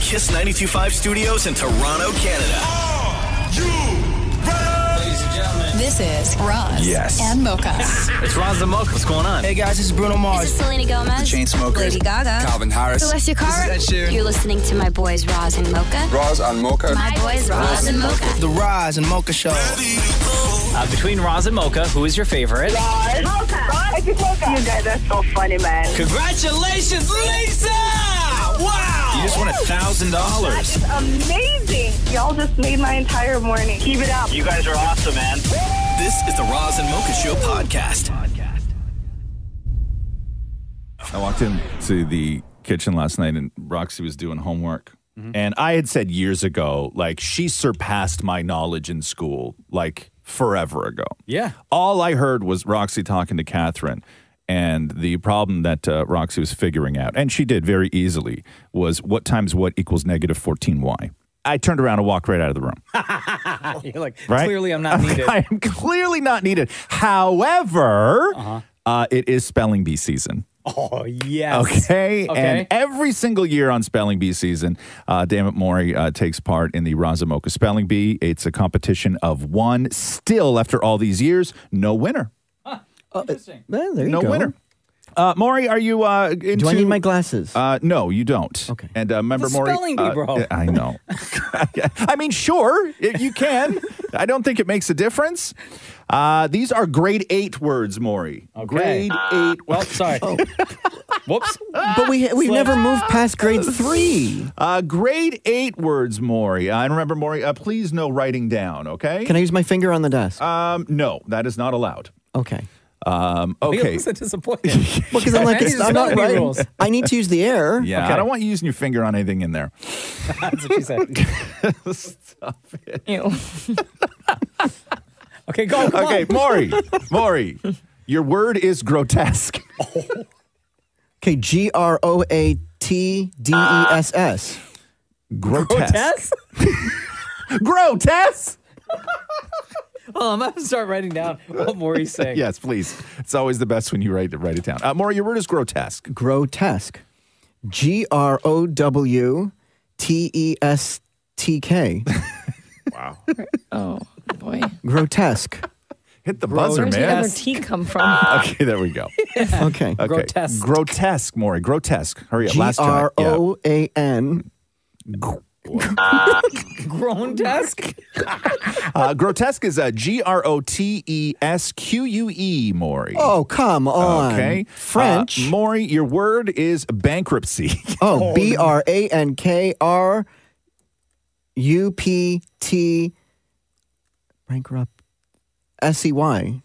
Kiss 92.5 Studios in Toronto, Canada. Ladies and gentlemen. This is Roz and Mocha. It's Roz and Mocha. What's going on? Hey guys, this is Bruno Mars. This is Selena Gomez. The Chainsmokers. Lady Gaga. Calvin Harris. Celestia Cara. This is Ed Sheeran. You're listening to my boys Roz and Mocha. Roz and Mocha. My boys Roz and Mocha. The Roz and Mocha Show. Between Roz and Mocha, who is your favorite? Roz. Mocha. Roz. Mocha. You guys are so funny, man. Congratulations, Lisa! Wow! You just won $1,000. That is amazing. Y'all just made my entire morning. Keep it up. You guys are awesome, man. This is the Roz and Mocha Show podcast. I walked into the kitchen last night and Roxy was doing homework. And I had said years ago, like, she surpassed my knowledge in school, like, forever ago. Yeah. All I heard was Roxy talking to Catherine. And the problem that Roxy was figuring out, and she did very easily, was what times what equals negative 14y. I turned around and walked right out of the room. You're like, Right? clearly I'm not needed. I am clearly not needed. However, it is spelling bee season. Oh, yes. Okay. And every single year on Spelling Bee season, Dammit Maury takes part in the Razamoka Spelling Bee. It's a competition of one. Still, after all these years, no winner. Interesting. Well, there you No go. winner. Maury, are you into... Do I need my glasses? No, you don't. Okay. And remember, It's a Maury... spelling bee, bro. I know. I mean, sure, you can. I don't think it makes a difference. These are grade 8 words, Maury. Okay. Grade 8. Well, sorry. Whoops. But we've never moved past grade 3. Grade 8 words, Maury. And remember, Maury, please no writing down, okay? Can I use my finger on the desk? No, that is not allowed. Okay. Okay. You're so disappointed. Well, because I'm like, These I'm not spelling bee right. rules. I need to use the air. Yeah, Okay. I don't want you using your finger on anything in there. That's what she said. Stop it. Ew. Okay, go. Come Okay, on. Maury, your word is grotesque. Okay, GROATDESS. Grotesque. Grotesque? Grotesque? Oh, I'm going to start writing down what Maury's saying. Yes, please. It's always the best when you write it down. Maury, your word is grotesque. Grotesque. GROWTESTK. Wow. Oh, boy. Grotesque. Hit the buzzer, Where's the man. other T come from? Okay, there we go. Okay. Okay. Grotesque. Grotesque, Maury. Grotesque. Hurry up. Last try. Yeah. GROAN. Grown desk? Grotesque is GROTESQUE, Maury. Oh, come on. Okay. French. Maury, your word is bankruptcy. Oh, BRANKRUPT. Bankrupt. SEY.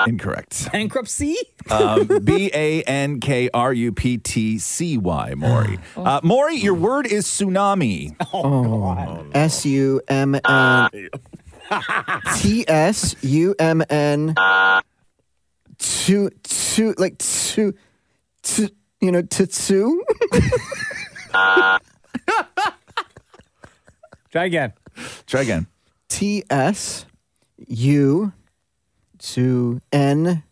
Incorrect. Bankruptcy? BANKRUPTCY, Maury. Maury, your word is tsunami. SUMN. TSUMN. Tutsu. Try again. Try again. TSU to NMNI.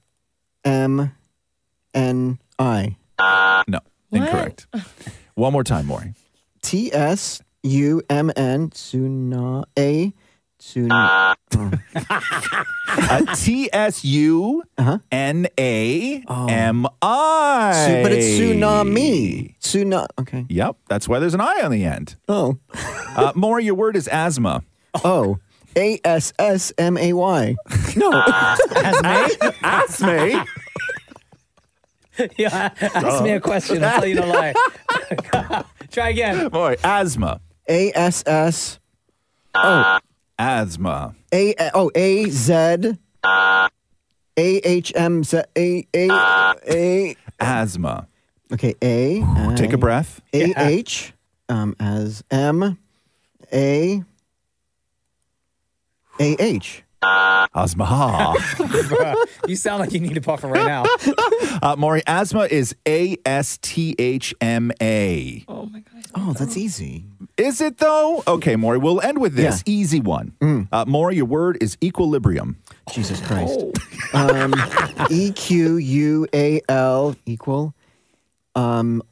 No, incorrect. One more time, Maury. TSUMN Tuna A Tuna. TSUNAMI. But it's tsunami. Okay. Yep, that's why there's an I on the end. Oh. Maury, your word is asthma. Oh. ASSMAY. No. Asthma. Yeah, ask me a question. I'll tell you no lie. Try again. Maury, asthma. ASS. Oh. Asthma. AZ. AHMZ. A. Asthma. Okay. A. Take a breath. AH. As M. A. AH. Asthma. You sound like you need a puffer right now. Maury, asthma is ASTHMA. Oh, my gosh. Oh, that's easy. Is it though? Okay, Maury, we'll end with this. Yeah. Easy one. Maury, your word is equilibrium. Jesus Christ. EQUAL equal. IBRAM.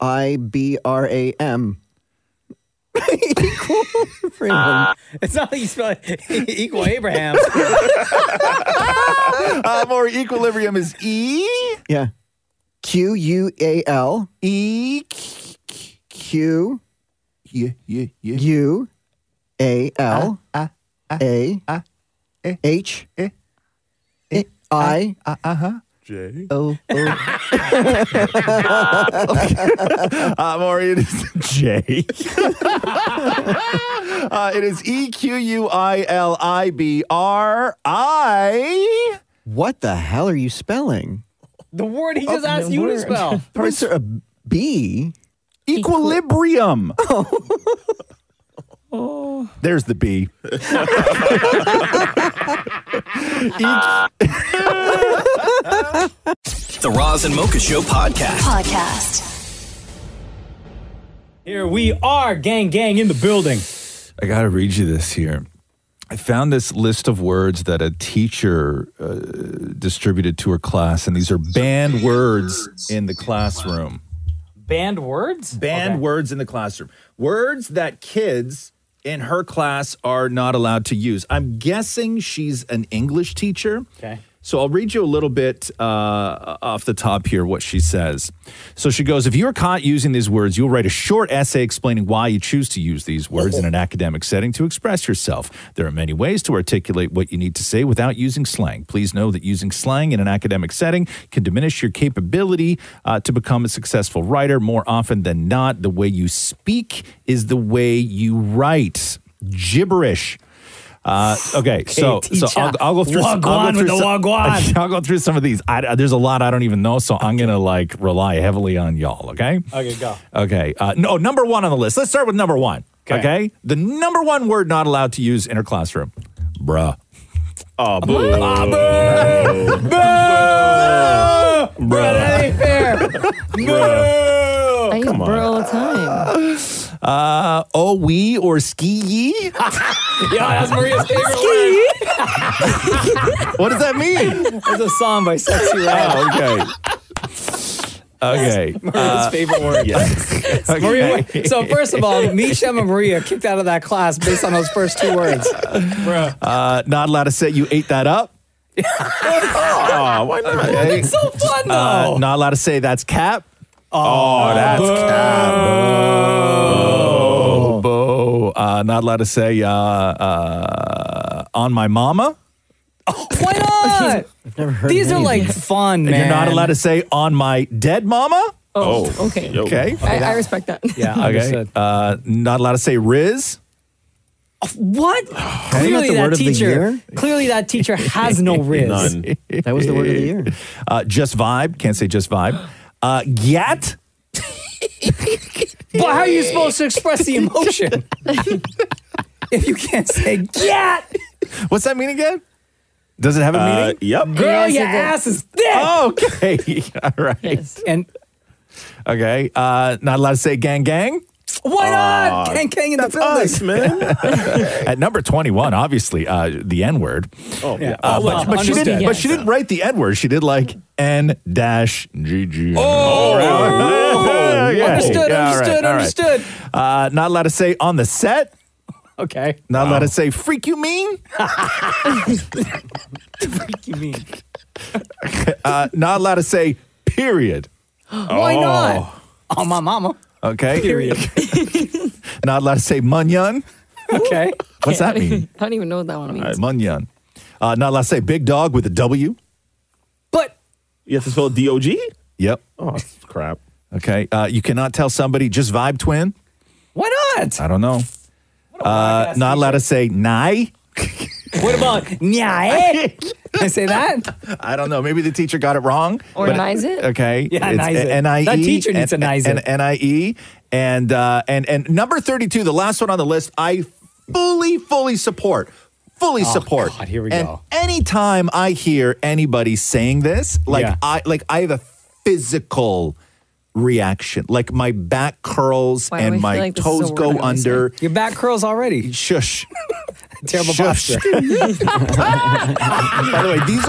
Equilibrium. It's not like you spell it equal Abraham. More equilibrium is E. Yeah. Q-U-A-L. E. Q. Yeah. U-A-L. A. H. I. J. O. Maury, it is J. It is E-Q-U-I-L-I-B-R-I. What the hell are you spelling? The word he just asked you to spell. Is there a B? Equilibrium. There's the B. The Roz and Mocha Show Podcast. Here we are, gang in the building. I got to read you this here. I found this list of words that a teacher distributed to her class, and these are banned words in the classroom. Banned words? Banned words in the classroom. Words that kids in her class are not allowed to use. I'm guessing she's an English teacher. Okay. So I'll read you a little bit off the top here what she says. So she goes, if you're caught using these words, you'll write a short essay explaining why you choose to use these words in an academic setting to express yourself. There are many ways to articulate what you need to say without using slang. Please know that using slang in an academic setting can diminish your capability to become a successful writer. More often than not, the way you speak is the way you write. Gibberish. Okay, so I'll go through. I'll go through some of these. There's a lot I don't even know, so I'm gonna rely heavily on y'all. Okay. Okay, go. Okay. No, number one on the list. Let's start with number one. Okay. The number one word not allowed to use in her classroom. Bruh. Oh, boo. Bro, that ain't fair. I use bro all the time. We or ski ye? Yeah, that's Maria's favorite word. What does that mean? It's a song by Sexy Red. Oh, okay. Maria's favorite word. Yes. Okay. Maria, so first of all, Misha and Maria kicked out of that class based on those first two words. Bro. Not allowed to say you ate that up. Oh, why not? Okay. It's so fun though. Not allowed to say that's cap. Oh, that's cap. Boo. Not allowed to say on my mama. Why not? I've never heard These of are any of like these. fun, man. You're not allowed to say on my dead mama. Oh, okay. Yo. Okay. I respect that. Yeah, Okay. understood. Not allowed to say Riz. What? Isn't that Clearly the that word of the teacher. year? Clearly that teacher has no riz. None. That was the word of the year. Just vibe. Can't say just vibe. Gat. But how are you supposed to express the emotion if you can't say "get"? What's that mean again? Does it have a meaning? Yep. Girl, Yes, your it does. ass is thick. Okay. All right. Yes. And Okay. Not allowed to say gang gang. why not? Gang in the building. Us, man. At number 21, obviously, the N word. Oh, yeah. Well, But she didn't. understood. But she didn't write the N word. She did like N-GG. Understood. Understood. Not allowed to say on the set. Okay. Not allowed to say freak you mean. What do you mean? Not allowed to say period. Why not? Oh, my mama. Okay. Period. Not allowed to say munyon. Okay. What's that mean? I don't even know what that one means. Munyon. Not allowed to say big dog with a W. But You have to spell D-O-G? Yep. Oh, crap. Okay. You cannot tell somebody just vibe twin. why not? I don't know. Not allowed to say nigh. What about nyah? Can I say that? I don't know. Maybe the teacher got it wrong. Or but- nice it? Okay. Yeah, It's nice it. N-I-E. That teacher needs to nice it. And N-I-E. And number 32, the last one on the list, I fully support. Fully support. God, here we and go. anytime I hear anybody saying this, Yeah. I have a physical reaction. Like my back curls Why do I and feel my like this is a toes word go I wanna say? under. Your back curls already. Shush. Terrible Shush. posture. By the way, these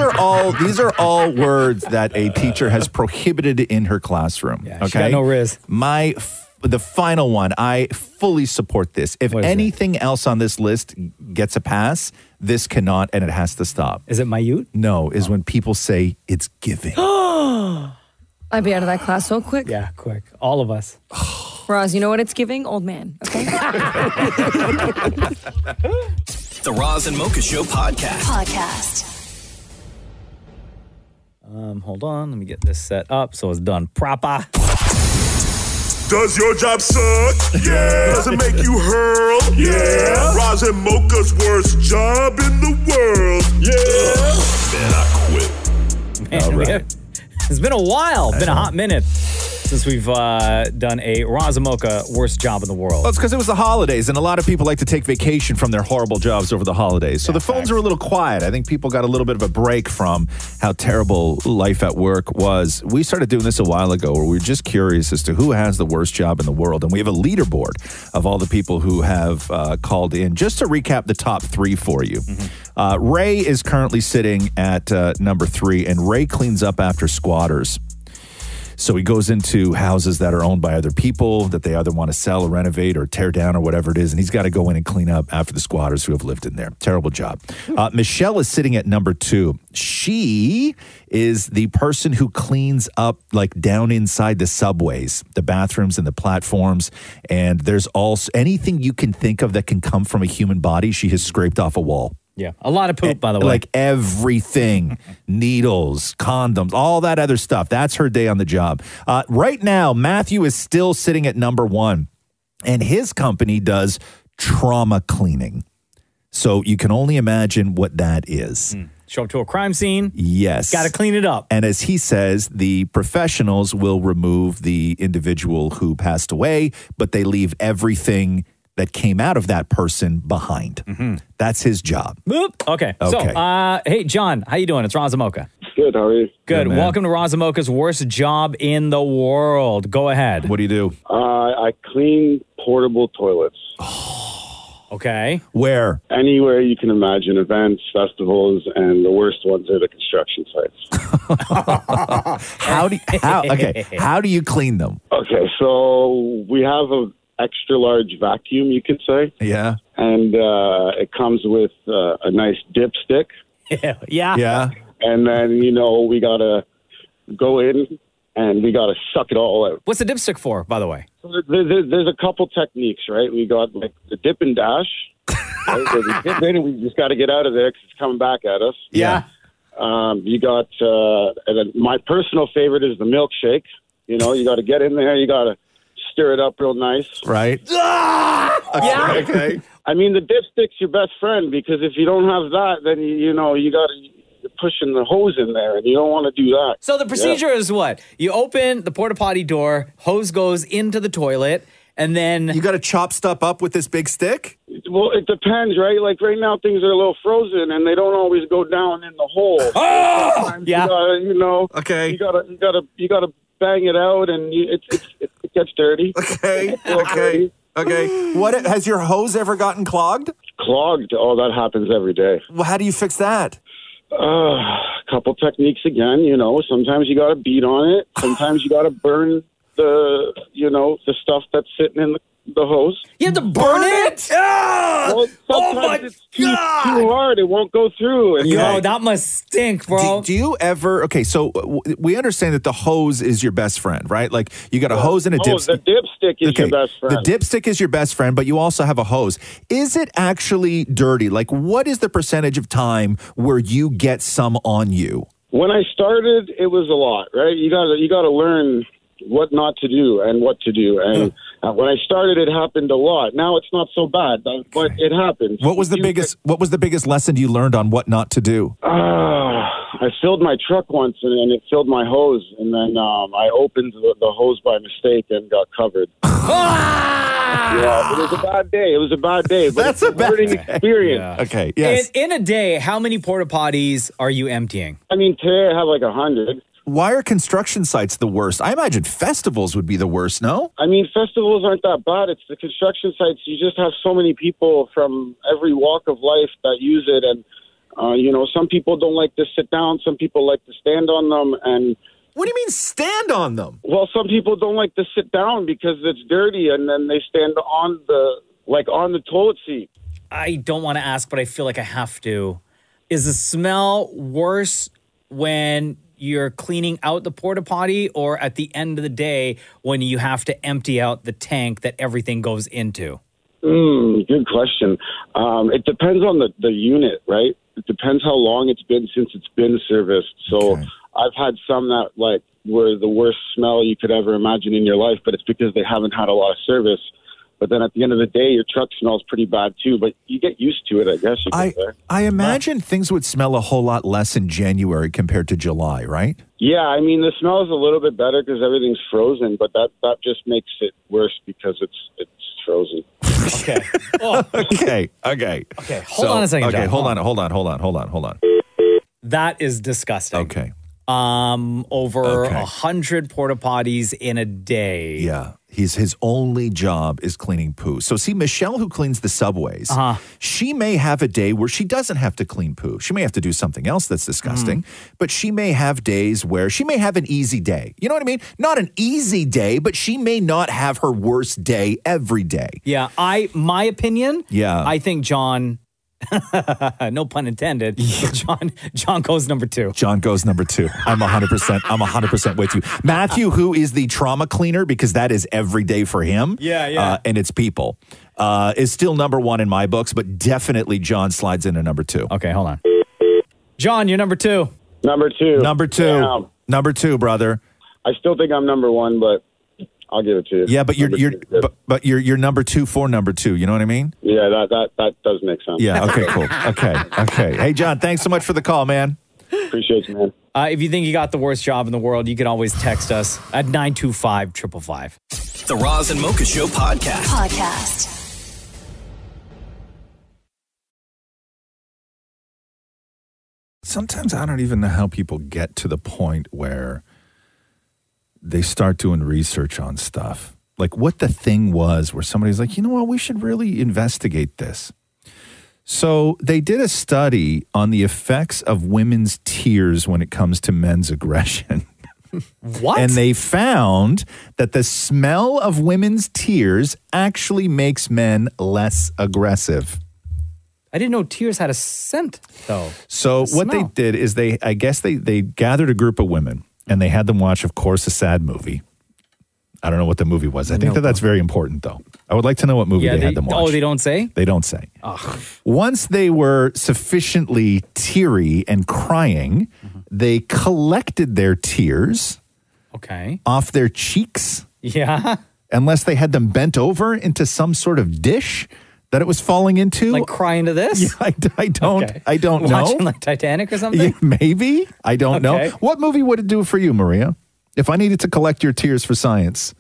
are all words that a teacher has prohibited in her classroom. Yeah, she got no riz. My the final one, I fully support this. If What is it? anything else on this list gets a pass, this cannot, and it has to stop. Is it Mayut? No, is when people say it's giving. I'd be out of that class so quick. Yeah, quick. All of us. Roz, you know what it's giving? Old man, okay? The Roz and Mocha Show podcast. Hold on. Let me get this set up so it's done proper. Does your job suck? Yeah. Does it make you hurl? Yeah. Roz and Mocha's worst job in the world. Yeah. Man, I quit. Man, it's been a while. Been a hot minute since we've done a Roz and Mocha worst job in the world. Well, it's because it was the holidays, and a lot of people like to take vacation from their horrible jobs over the holidays. So the phones are a little quiet. I think people got a little bit of a break from how terrible life at work was. We started doing this a while ago where we were just curious as to who has the worst job in the world. And we have a leaderboard of all the people who have called in. Just to recap the top 3 for you. Ray is currently sitting at number 3, and Ray cleans up after squatters. So he goes into houses that are owned by other people that they either want to sell or renovate or tear down or whatever it is. And he's got to go in and clean up after the squatters who have lived in there. Terrible job. Michelle is sitting at number 2. She is the person who cleans up like down inside the subways, the bathrooms and the platforms. And there's also anything you can think of that can come from a human body. She has scraped off a wall. Yeah, a lot of poop, by the way. Like everything, needles, condoms, all that other stuff. That's her day on the job. Right now, Matthew is still sitting at number 1, and his company does trauma cleaning. So you can only imagine what that is. Show up to a crime scene. Yes. Got to clean it up. And as he says, the professionals will remove the individual who passed away, but they leave everything that came out of that person behind. That's his job. Boop. Okay. So, hey, John, how you doing? It's Roz and Mocha. Good. How are you? Good. Welcome to Roz and Mocha's worst job in the world. Go ahead. What do you do? I clean portable toilets. Okay. Where? Anywhere you can imagine, events, festivals, and the worst ones are the construction sites. How do you clean them? Okay, so we have a extra large vacuum, you could say. Yeah. And it comes with a nice dipstick. Yeah. And then, we got to go in and we got to suck it all out. What's the dipstick for, by the way? So there's a couple techniques, right? We got like the dip and dash. Right? So we dip in and we just got to get out of there because it's coming back at us. Yeah. You got, and then my personal favorite is the milkshake. You got to get in there. You got to stir it up real nice. Right. Okay. I mean, the dipstick's your best friend because if you don't have that, then you're pushing the hose in there, and you don't want to do that. So the procedure is what? You open the porta potty door, hose goes into the toilet, and then you got to chop stuff up with this big stick? Well, it depends, right? Like right now, things are a little frozen, and they don't always go down in the hole. Oh, yeah. Okay. You gotta bang it out, and it gets dirty. Okay. What has your hose ever gotten clogged? Clogged? Oh, that happens every day. Well, how do you fix that? A couple techniques again. Sometimes you got to beat on it. Sometimes you got to burn the stuff that's sitting in the hose. You have to burn it? Well, sometimes it's too hard. It won't go through. And that must stink, bro. Do you ever... Okay, so we understand that the hose is your best friend, right? Like, you got a hose and a dipstick. The dipstick is your best friend. The dipstick is your best friend, but you also have a hose. Is it actually dirty? Like, what is the percentage of time where you get some on you? When I started, it was a lot, right? You got to learn what not to do and what to do. And when I started, it happened a lot. Now it's not so bad, but it happens. What was the biggest lesson you learned on what not to do? I filled my truck once and it filled my hose, and then I opened the hose by mistake and got covered. Yeah, it was a bad day. But That's a bad learning experience. Yeah. Okay. Yes. In a day, how many porta potties are you emptying? I mean, today I have like 100. Why are construction sites the worst? I imagine festivals would be the worst, no? I mean, festivals aren't that bad. It's the construction sites. You just have so many people from every walk of life that use it. And, some people don't like to sit down. Some people like to stand on them. And, What do you mean stand on them? Well, some people don't like to sit down because it's dirty, and then they stand on the toilet seat. I don't want to ask, but I feel like I have to. Is the smell worse when you're cleaning out the porta potty or at the end of the day when you have to empty out the tank that everything goes into? Good question. It depends on the unit, right? It depends how long it's been since it's been serviced. So I've had some that were the worst smell you could ever imagine in your life, but it's because they haven't had a lot of service. But then at the end of the day, your truck smells pretty bad too, but you get used to it, I guess you could say. I imagine things would smell a whole lot less in January compared to July, right? Yeah, I mean, the smell is a little bit better because everything's frozen, but that just makes it worse because it's frozen. Okay. Oh. Okay. Hold on a second, Okay, John. hold on. That is disgusting. Okay. Over 100 porta potties in a day. Yeah. His only job is cleaning poo. So see, Michelle, who cleans the subways, she may have a day where she doesn't have to clean poo. She may have to do something else that's disgusting, but she may have days where she may have an easy day. You know what I mean? Not an easy day, but she may not have her worst day every day. Yeah, my opinion, Yeah. I think John, no pun intended, but John goes number 2. John goes number 2. I'm 100% with you. Matthew, who is the trauma cleaner, because that is every day for him. Yeah. And it's people, is still number 1 in my books, but definitely John slides into number 2. Okay, hold on. John, you're number 2. Number 2. Number 2. Yeah. Number 2, brother. I still think I'm number 1, but I'll give it to you. Yeah, but you're number 2 for number 2. You know what I mean? Yeah, that does make sense. Yeah. Okay. Cool. Okay. Hey, John, thanks so much for the call, man. Appreciate you, man. If you think you got the worst job in the world, you can always text us at 925-555. The Roz and Mocha Show podcast. Sometimes I don't even know how people get to the point where they start doing research on stuff. Like what the thing was where somebody's like, you know what, we should really investigate this. So they did a study on the effects of women's tears when it comes to men's aggression. What? And they found that the smell of women's tears actually makes men less aggressive. I didn't know tears had a scent, though. So what they did is they gathered a group of women and they had them watch, of course, a sad movie. I don't know what the movie was. I think that's very important, though. I would like to know what movie they had them watch. Oh, they don't say? They don't say. Ugh. Once they were sufficiently teary and crying, they collected their tears off their cheeks. Yeah. Unless they had them bent over into some sort of dish that it was falling into. Like crying to this? Yeah, I don't know. Watching like Titanic or something? Yeah, maybe. I don't know. What movie would it do for you, Maria? If I needed to collect your tears for science.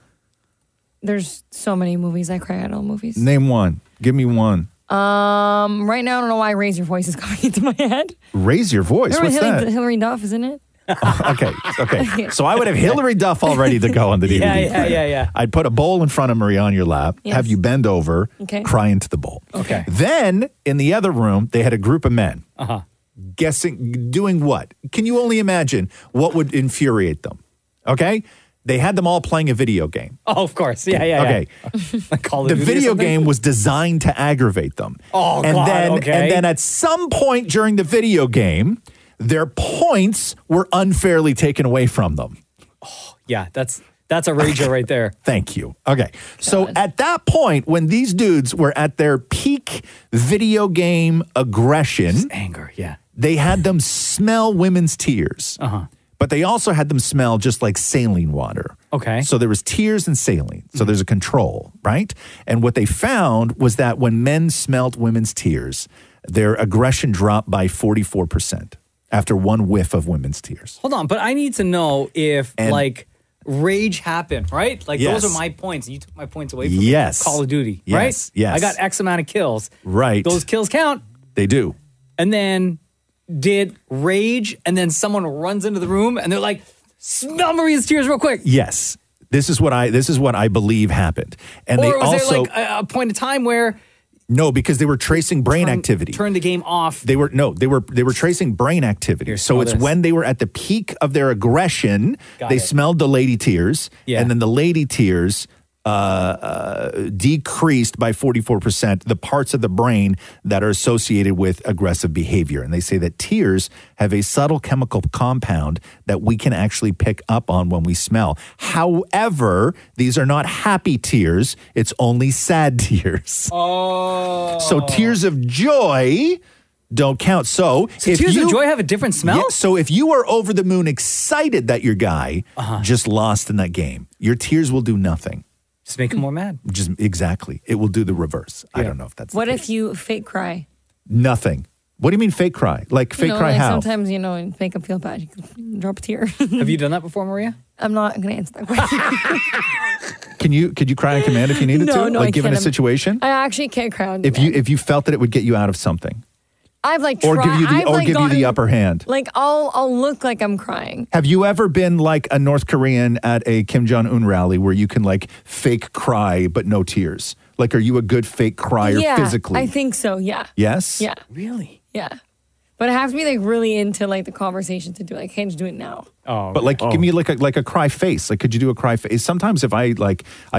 There's so many movies. I cry at all movies. Name one. Give me one. Right now, I don't know why Raise Your Voice is coming into my head. Raise Your Voice? What's that? Hillary Duff, isn't it? Okay. So I would have Hillary Duff all ready to go on the DVD. Yeah. I'd put a bowl in front of Maria on your lap, have you bend over, cry into the bowl. Okay. Then, in the other room, they had a group of men. Doing what? Can you only imagine what would infuriate them? Okay? They had them all playing a video game. Oh, of course. Yeah. Okay. Like Call of The Duty or video something? game was designed to aggravate them. Oh, and God, then, And then at some point during the video game, their points were unfairly taken away from them. Oh, yeah, that's a rager right there. Thank you. Okay. So at that point, when these dudes were at their peak video game aggression, just anger, they had them smell women's tears. But they also had them smell just like saline water. Okay. So there was tears and saline. So there's a control, right? And what they found was that when men smelled women's tears, their aggression dropped by 44% after one whiff of women's tears. Hold on, but I need to know if rage happened, right? Like those are my points. You took my points away from me. Call of Duty, right? Yes. I got X amount of kills. Right. Those kills count. They do. And then did rage, and then someone runs into the room, and they're like, "Smell Maria's tears, real quick." Yes, this is what I believe happened. And or they was also there like a point in time where No, because they were tracing brain activity. Turn the game off. They were tracing brain activity. So it's when they were at the peak of their aggression, they smelled the lady tears, and then the lady tears decreased by 44% the parts of the brain that are associated with aggressive behavior. And they say that tears have a subtle chemical compound that we can actually pick up on when we smell. However, these are not happy tears. It's only sad tears. Oh. So tears of joy don't count. So if tears of joy have a different smell? Yeah, so if you are over the moon excited that your guy just lost in that game, your tears will do nothing. Just make him more mad. Just exactly. It will do the reverse. I don't know if that's What if you fake cry? nothing. What do you mean fake cry? Like fake cry like how? Sometimes, and make them feel bad. You can drop a tear. Have you done that before, Maria? I'm not going to answer that question. Could you cry on command if you needed to? No, like I given a can't. situation? I actually can't cry on If you felt that it would get you out of something. I've like Or tried. give you the I've, like, you the gotten- upper hand. Like I'll look like I'm crying. Have you ever been like a North Korean at a Kim Jong-un rally where you can like fake cry but no tears? Like, are you a good fake crier physically? I think so. Yeah. Yes? Yeah. Really? Yeah. But I have to be like really into like the conversation to do it. I can't just do it now. Oh, but like, give me like a cry face. Like, could you do a cry face? Sometimes if I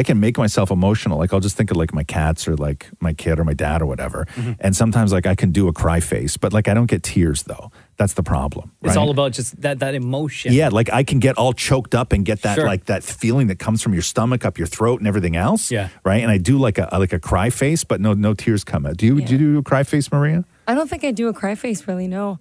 can make myself emotional. Like, I'll just think of like my cats or like my kid or my dad or whatever. And sometimes like I can do a cry face, but like I don't get tears though. That's the problem. It's right? all about just that emotion. Yeah, like I can get all choked up and get that Sure. like that feeling that comes from your stomach up your throat and everything else. Yeah. Right. And I do like a cry face, but no tears come out. Do you do a cry face, Maria? I don't think I do a cry face really. No.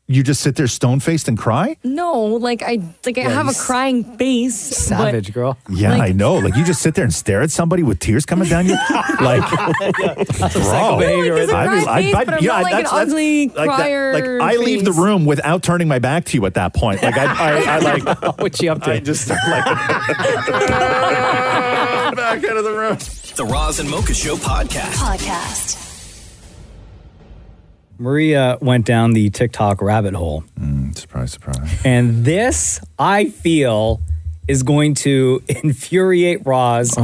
You just sit there stone faced and cry? No, like I have a crying face. Savage girl. Yeah, I know. Like you just sit there and stare at somebody with tears coming down your like. That's a Bro. psycho behavior. Like, there's a cry face, but I'm not like an ugly like crier. Like I leave the face. room without turning my back to you at that point. Like I like. What's she up to? I just start like back out of the room. The Roz and Mocha Show podcast. Maria went down the TikTok rabbit hole. Surprise, surprise. And this, I feel, is going to infuriate Roz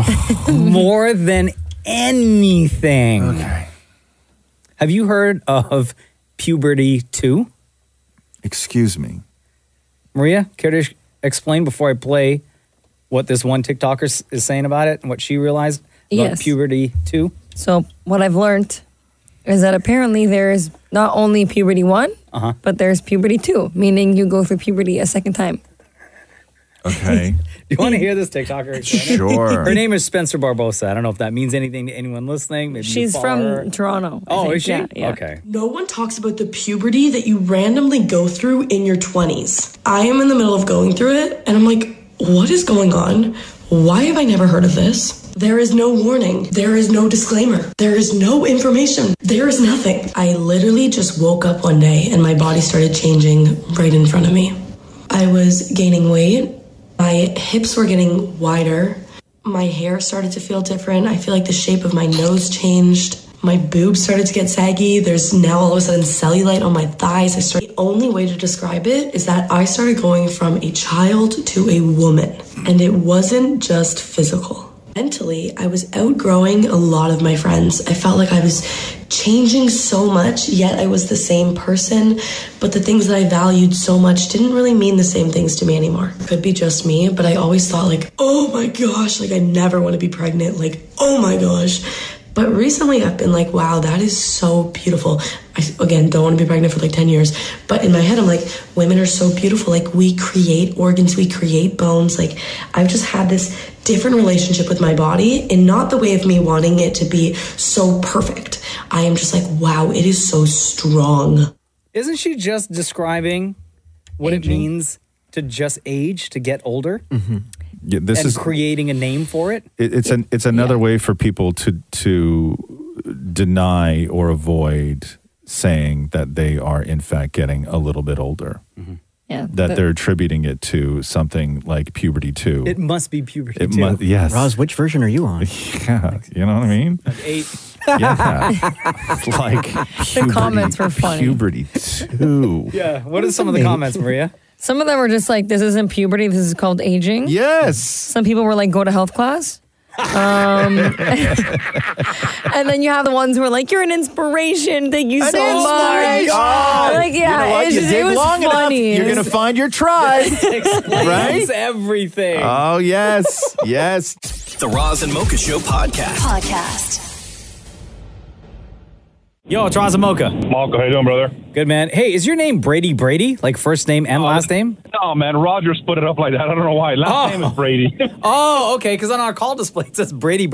more than anything. Okay. Have you heard of puberty 2? Excuse me. Maria, care to explain before I play what this one TikToker is saying about it and what she realized about Yes. puberty 2? So what I've learned is that apparently there is not only puberty 1, but there's puberty 2, meaning you go through puberty a second time. Okay. Do you want to hear this TikToker explain it? Sure. Her name is Spencer Barbosa. I don't know if that means anything to anyone listening. Maybe you She's follow from her. Toronto. I Oh, think. is she? Yeah. Okay. No one talks about the puberty that you randomly go through in your 20s. I am in the middle of going through it, and I'm like, what is going on? Why have I never heard of this? There is no warning. There is no disclaimer. There is no information. There is nothing. I literally just woke up one day and my body started changing right in front of me. I was gaining weight. My hips were getting wider. My hair started to feel different. I feel like the shape of my nose changed. My boobs started to get saggy. There's now all of a sudden cellulite on my thighs. The only way to describe it is that I started going from a child to a woman. And it wasn't just physical. Mentally, I was outgrowing a lot of my friends. I felt like I was changing so much, yet I was the same person. But the things that I valued so much didn't really mean the same things to me anymore. Could be just me, but I always thought like, oh my gosh, like I never want to be pregnant. Like, oh my gosh. But recently I've been like, wow, that is so beautiful. I, again, don't want to be pregnant for like 10 years. But in my head, I'm like, women are so beautiful. Like we create organs, we create bones. Like I've just had this different relationship with my body and not the way of me wanting it to be so perfect. I am just like, wow, it is so strong. Isn't she just describing what it means to just age, to get older? Mm-hmm. Yeah, this and is creating a name for it? It's another way for people to deny or avoid saying that they are in fact getting a little bit older. Mm-hmm. Yeah, that they're attributing it to something like puberty 2. It must be puberty 2. Yes. Roz, which version are you on? Yeah, you know what I mean? 8. Yeah. Like The comments were funny. Puberty 2. Yeah. What are some of the comments, Maria? Some of them were just like, this isn't puberty, this is called aging. Yes. Some people were like, go to health class. And then you have the ones who are like, you're an inspiration. Thank you so Oh my much. God. Like, yeah, you know what? it's You just, dig it was long funny. enough, you're going to find your tribe. Explains everything. Oh, yes. Yes. The Roz and Mocha Show podcast. Yo, it's Roz and Mocha. Mocha, how you doing, brother? Good, man. Hey, is your name Brady? Like first name and last name? No, man. Roger split it up like that. I don't know why. Last name is Brady. Oh, okay. Because on our call display it says Brady.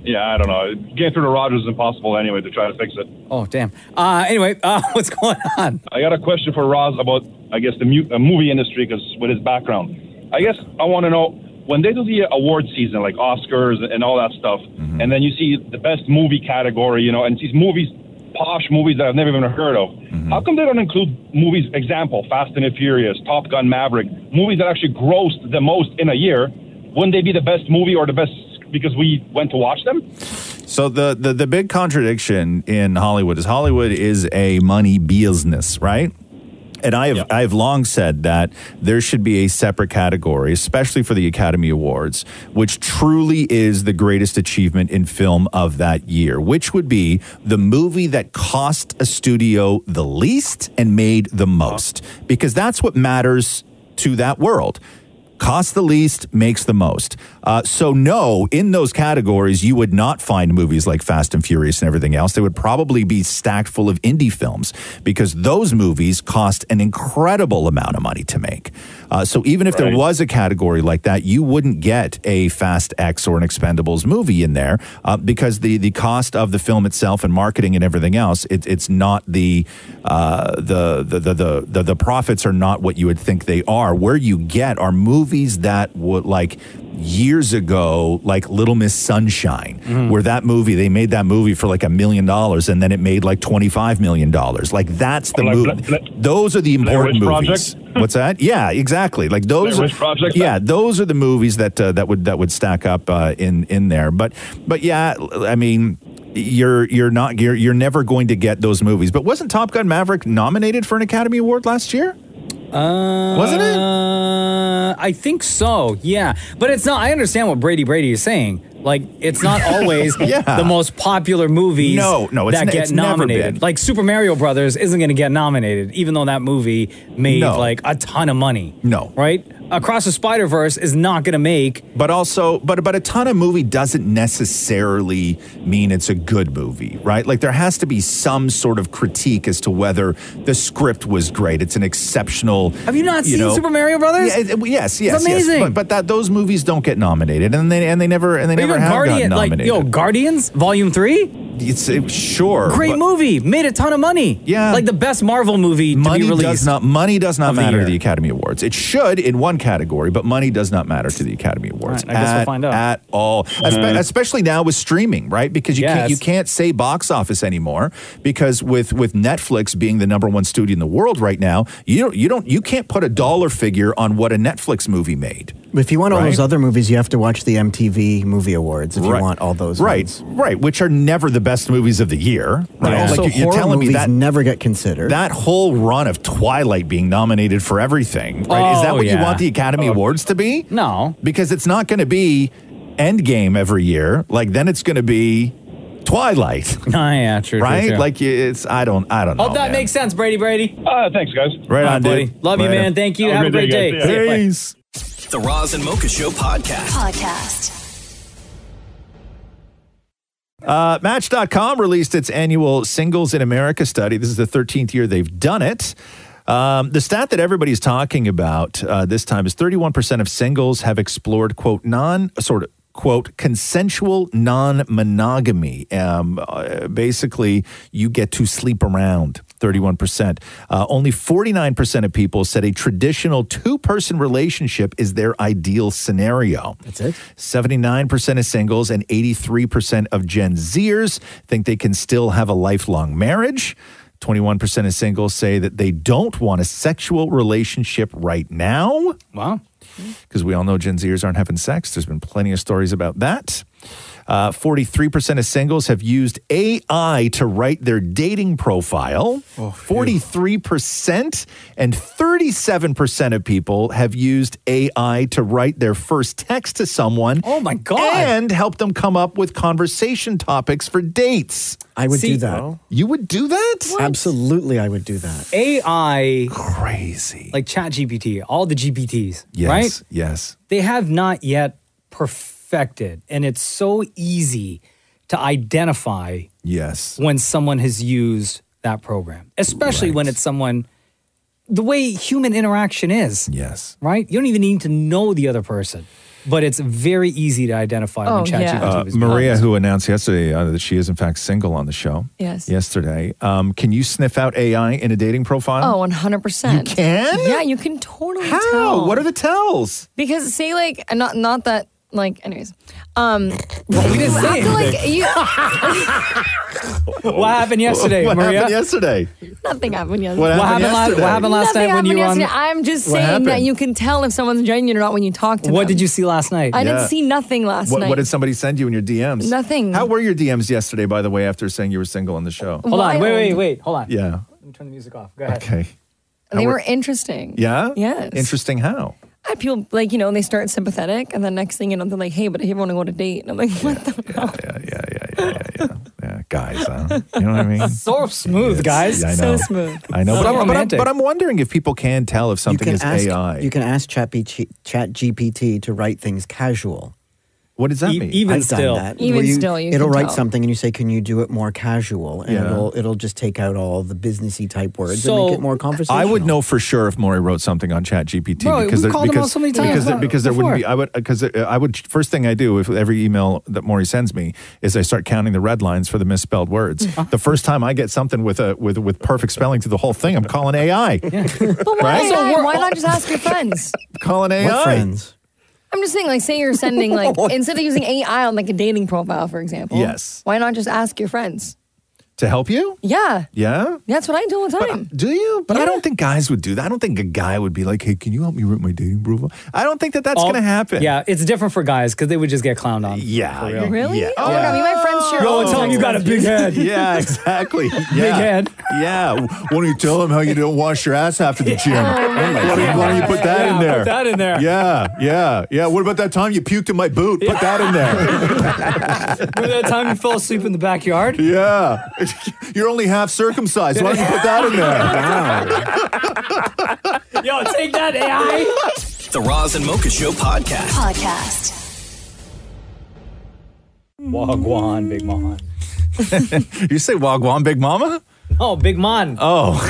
Yeah, I don't know. Getting through to Rogers is impossible anyway to try to fix it. Oh, damn. Anyway, what's going on? I got a question for Roz about, I guess, the movie industry, because with his background. I guess I want to know, when they do the award season, like Oscars and all that stuff, and then you see the best movie category, and these movies, posh movies that I've never even heard of. How come they don't include movies, example, Fast and the Furious, Top Gun Maverick, movies that actually grossed the most in a year? Wouldn't they be the best movie or the best because we went to watch them? So the big contradiction in Hollywood is a money business, right? And I've long said that there should be a separate category, especially for the Academy Awards, which truly is the greatest achievement in film of that year, which would be the movie that cost a studio the least and made the most, because that's what matters to that world. Cost the least, makes the most. So no, in those categories, you would not find movies like Fast and Furious and everything else. They would probably be stacked full of indie films because those movies cost an incredible amount of money to make. So even if there was a category like that, you wouldn't get a Fast X or an Expendables movie in there because the cost of the film itself and marketing and everything else, it's not the profits are not what you would think they are. Where you get are movies that would, like years ago, like Little Miss Sunshine, where they made that movie for like $1 million and then it made like $25 million. Like that's the movie. Those are the important movies. What's that? Yeah, exactly. Like those. Those are the movies that would stack up in there. But yeah, I mean, you're never going to get those movies. But wasn't Top Gun Maverick nominated for an Academy Award last year? Wasn't it? I think so, yeah. But it's not, I understand what Brady is saying. Like, it's not always the most popular movies that get nominated. Like, Super Mario Brothers isn't going to get nominated, even though that movie made, like, a ton of money. No. Right? Across the Spider-Verse is not going to make... But also, but a ton of movie doesn't necessarily mean it's a good movie, right? Like, there has to be some sort of critique as to whether the script was great. It's an exceptional... Have you not seen Super Mario Brothers? Yes. It's amazing. Yes. But those movies don't get nominated, and they never have gotten nominated. Like, Guardians Volume 3? It's sure. Great movie. Made a ton of money. Yeah. Like the best Marvel movie to be released. Money does not matter to the Academy Awards. It should in one category, but money does not matter to the Academy Awards. Right, I guess we'll find out. At all. Especially now with streaming, right? Because you can't say box office anymore, because with Netflix being the number one studio in the world right now, you can't put a dollar figure on what a Netflix movie made. If you want all those other movies, you have to watch the MTV Movie Awards if you want all those ones. Right, which are never the best movies of the year. Right? Also, like you're telling me that never get considered. That whole run of Twilight being nominated for everything, right? Is that what you want the Academy Awards to be? No. Because it's not going to be Endgame every year. Like, then it's going to be Twilight. Oh, yeah, true. Right? True. Like, it's, I don't know. Hope that makes sense, Brady. Thanks, guys. Right on, buddy. dude. Love you, man. Thank you. Have a great day. Peace. The Roz and Mocha Show podcast. Match.com released its annual Singles in America study. This is the 13th year they've done it. The stat that everybody's talking about this time is 31% of singles have explored, quote, consensual non-monogamy. Basically, you get to sleep around, 31%. Only 49% of people said a traditional two-person relationship is their ideal scenario. That's it? 79% of singles and 83% of Gen Zers think they can still have a lifelong marriage. 21% of singles say that they don't want a sexual relationship right now. Wow. Because we all know Gen Zers aren't having sex. There's been plenty of stories about that. 43% of singles have used AI to write their dating profile. 43%, and 37% of people have used AI to write their first text to someone. Oh my God. And help them come up with conversation topics for dates. I would do that. You would do that? Absolutely, I would do that. AI, crazy. Like ChatGPT, all the GPTs, Yes, right? yes. They have not yet perfected, and it's so easy to identify when someone has used that program, especially when it's someone, the way human interaction is. Yes. Right? You don't even need to know the other person, but it's very easy to identify when ChatGPT was Maria, who announced yesterday that she is in fact single on the show. Yes. Yesterday. Can you sniff out AI in a dating profile? Oh, 100%. You can? Yeah, you can totally How? tell. What are the tells? Because say like not that like anyways. We didn't say anything. What happened yesterday, What Maria? happened yesterday? Nothing happened yesterday. What happened last night when you were on? I'm just What saying that happened? you can tell if someone's genuine or not when you talk to them. What did you see last night? I didn't see nothing last night. What did somebody send you in your DMs? Nothing. How were your DMs yesterday, by the way, after saying you were single on the show? Hold on, wait. Hold on. Yeah. Let me turn the music off. Go ahead. Okay. They were interesting. Yeah? Yes. Interesting how? I had people like, they start sympathetic and then next thing you know, they're like, hey, but I want to go on a date. And I'm like, what the hell? Yeah, guys, huh? You know what I mean? So smooth, guys. I know. So smooth. I know, So romantic. but I'm wondering if people can tell if something is AI. You can ask ChatGPT to write things casual. What does that mean? I've done that. Even Where still, you it'll can write tell. something and you say, "Can you do it more casual?" And Yeah. it'll just take out all the businessy type words So, and make it more conversational. I would know for sure if Maury wrote something on ChatGPT Bro, because we called him out so many times because there wouldn't be. before. I would first thing I do if every email that Maury sends me is I start counting the red lines for the misspelled words. The first time I get something with perfect spelling through the whole thing, I'm calling AI. But why, Right? why not just ask your friends? Calling AI. What friends? I'm just saying, like, say you're sending, like, instead of using AI on, like, a dating profile, for example. Yes. Why not just ask your friends? To help you? Yeah. Yeah? That's what I do all the time. Do you? But I don't think guys would do that. I don't think a guy would be like, hey, can you help me write my dating profile? I don't think that's going to happen. Yeah, it's different for guys because they would just get clowned on. Yeah. For real. Really? Yeah. Oh, my God. Me and my friends share Yo, all tell him you got a big head. Yeah, exactly. Yeah. Big head. Yeah. Why don't you tell him how you don't wash your ass after the gym? Why don't you put that in there? Put that in there. Yeah. What about that time you puked in my boot? Put that in there. Remember that time you fell asleep in the backyard? Yeah. You're only half circumcised. Why don't you put that in there? Yo, take that, AI. The Roz and Mocha Show podcast. Wagwan, Big Mama. You say Wagwan, Big Mama? Oh, Big Man. Oh.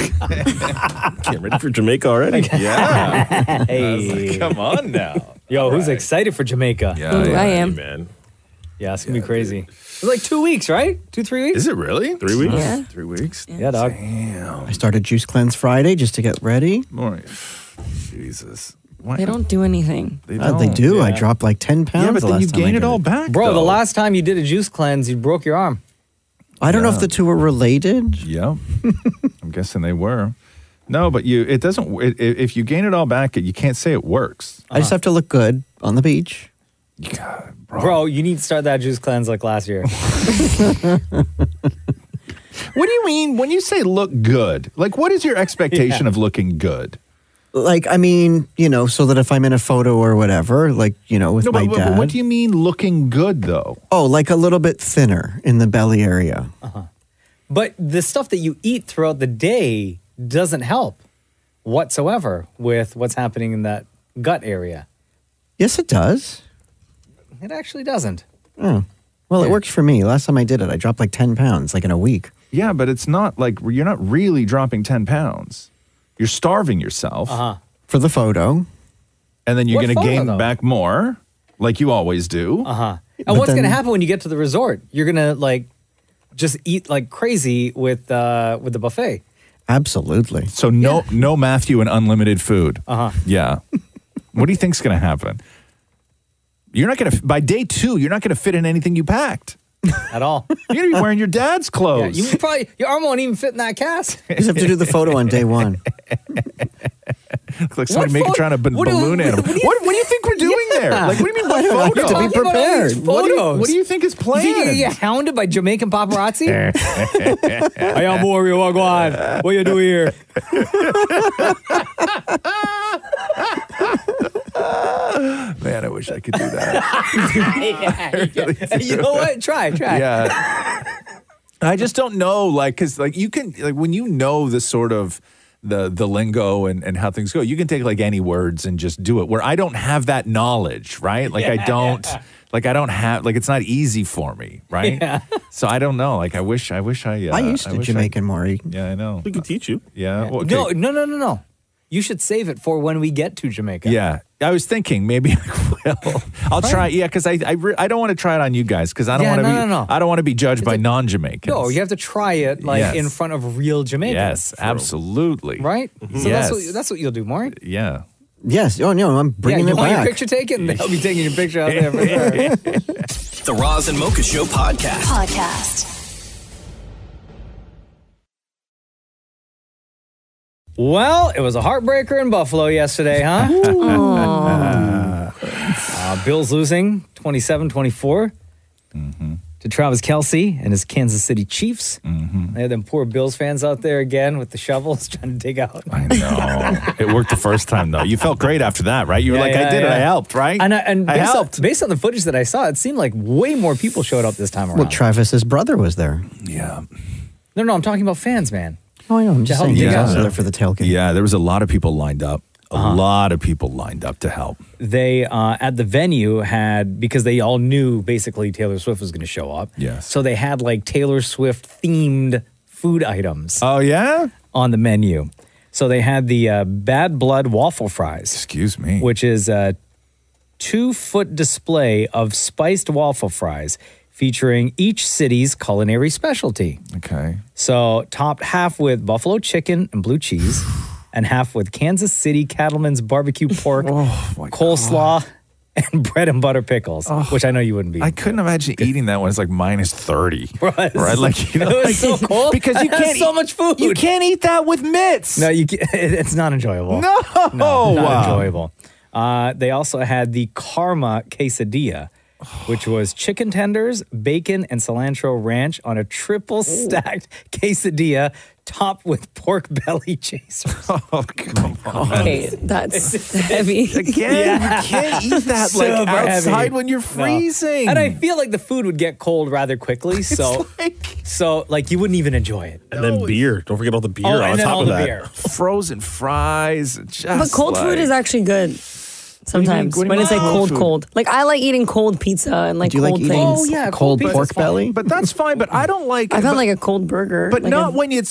Getting ready for Jamaica already. Yeah. Hey. Come on now. Yo, who's excited for Jamaica? Yeah, Ooh, I am. Man. Yeah, it's going to be crazy. It's like 2 weeks, right? 2-3 weeks? Is it really? 3 weeks? Yeah. 3 weeks? Yeah, dog. Damn. I started Juice Cleanse Friday just to get ready. Maury. Jesus. Why? They don't do anything. They They do. I Yeah. dropped like 10 pounds. Yeah, but the then last you time I gain it did all back. Bro, the though. last time you did a juice cleanse, you broke your arm. I don't know if the two were related. Yeah. I'm guessing they were. No, but it doesn't. If you gain it all back, you can't say it works. I just have to look good on the beach. Bro, you need to start that juice cleanse like last year. What do you mean when you say look good? Like, what is your expectation of looking good? Like, I mean, so that if I'm in a photo or whatever, like, with my but dad. what do you mean looking good, though? Oh, like a little bit thinner in the belly area. But the stuff that you eat throughout the day doesn't help whatsoever with what's happening in that gut area. Yes, it does. It actually doesn't. Oh. Well, it works for me. Last time I did it, I dropped like 10 pounds, like in a week. Yeah, but it's not like you're not really dropping 10 pounds. You're starving yourself. For the photo. And then you're What going to photo, gain though? back more, like you always do. And But what's going to then- happen when you get to the resort? You're going to like just eat like crazy with the buffet. Absolutely. So no Matthew and unlimited food. Yeah. What do you think's going to happen? You're not going to, by day 2, you're not going to fit in anything you packed. At all. You're going to be wearing your dad's Yeah, clothes. you probably your arm won't even fit in that cast. You just have to do the photo on day 1. Look like somebody trying to balloon animal. What do you think we're doing there? Like, what do you mean by You have photo? to be prepared. What do you think is planned? You think you get hounded by Jamaican paparazzi? Hey, I'm Mario. What on? What you do here? Man, I wish I could do that. You know what? Try. Yeah. I just don't know, like, because, like, you can, like, when you know the sort of the lingo and how things go, you can take, like, any words and just do it, where I don't have that knowledge, right? Like, I don't have, like, it's not easy for me, right? Yeah. So I don't know. Like, I wish I used to Jamaican Maury. Yeah, I know. We can teach you. Yeah. Well, okay. No. You should save it for when we get to Jamaica. Yeah. I was thinking maybe I will. I'll try. Yeah, because I don't want to try it on you guys because I don't want to be. No. I don't want to be judged by non-Jamaicans. No, you have to try it in front of real Jamaicans. Yes, absolutely. Right? Mm-hmm. So Yes. that's what you'll do, Mark. Yeah. Yes. Oh, no, I'm bringing you it want back. your picture taken? They'll be taking your picture out there for sure. The Roz and Mocha Show podcast. Well, it was a heartbreaker in Buffalo yesterday, huh? Bills losing 27-24 to Travis Kelce and his Kansas City Chiefs. They had them poor Bills fans out there again with the shovels trying to dig out. I know. It worked the first time, though. You felt great after that, right? You were like, I did it. I helped, right? And I helped. based on the footage that I saw, it seemed like way more people showed up this time around. Well, Travis's brother was there. Yeah. No, I'm talking about fans, man. Oh, I know. I'm just saying. dig He out. was there for the tailgate. Yeah, there was a lot of people lined up. A lot of people lined up to help. They, at the venue, because they all knew basically Taylor Swift was going to show up. Yes. So they had like Taylor Swift themed food items. Oh, yeah? On the menu. So they had the Bad Blood waffle fries. Excuse me. Which is a 2-foot display of spiced waffle fries featuring each city's culinary specialty. Okay. So topped half with buffalo chicken and blue cheese, and half with Kansas City Cattleman's barbecue pork, coleslaw, and bread and butter pickles, which I know you wouldn't be. I couldn't imagine eating that when it's like minus 30. Right? Like, you know, it was so cold. Because you can't so much food. You can't eat that with mitts. No, you can't, it's not enjoyable. No, not enjoyable. They also had the Karma quesadilla, which was chicken tenders, bacon, and cilantro ranch on a triple stacked quesadilla topped with pork belly chasers. Oh, come on. Okay, that's heavy. Again, you can't eat that Super outside heavy. when you're freezing. No. And I feel like the food would get cold rather quickly, so you wouldn't even enjoy it. And then beer. Don't forget all the beer on and then top all of the that. beer. Frozen fries. Just But cold food is actually good. Sometimes What do you when mean it's like cold cold. Like I like eating cold pizza and like Do you cold like eating things. cold pizza's pork fine. belly? But that's fine. But I don't like. I've had like a cold burger. But like not when it's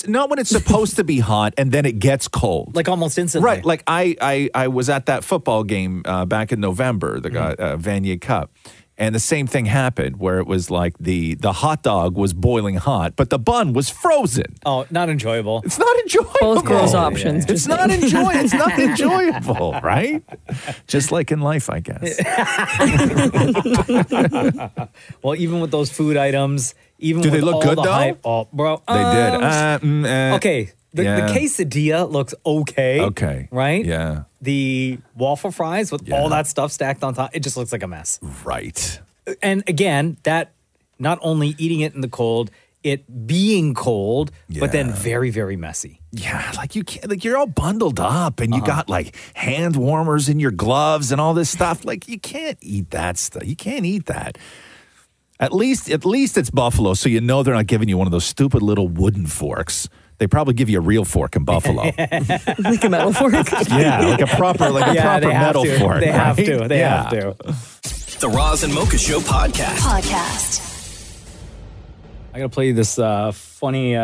supposed to be hot and then it gets cold. Like almost instantly. Right. Like I was at that football game back in November, the Vanier Cup. And the same thing happened where it was like the hot dog was boiling hot, but the bun was frozen. Oh, not enjoyable. It's not enjoyable. Both gross options. It's not enjoyable. It's not enjoyable, right? Just like in life, I guess. Well, even with those food items, even Do with they look all good, the though? hype, bro, They did. okay. The quesadilla looks okay. Okay. Right? Yeah. The waffle fries with all that stuff stacked on top, it just looks like a mess. Right. And again, that not only eating it in the cold, it being cold, but then very, very messy. Yeah, like you can't, like you're all bundled up and you got like hand warmers in your gloves and all this stuff. Like you can't eat that stuff. You can't eat that. At least it's Buffalo, so you know they're not giving you one of those stupid little wooden forks. They probably give you a real fork in Buffalo. Like a metal fork? Yeah, like a proper metal fork. They have right? to. They have to. The Roz and Mocha Show podcast. I got to play you this funny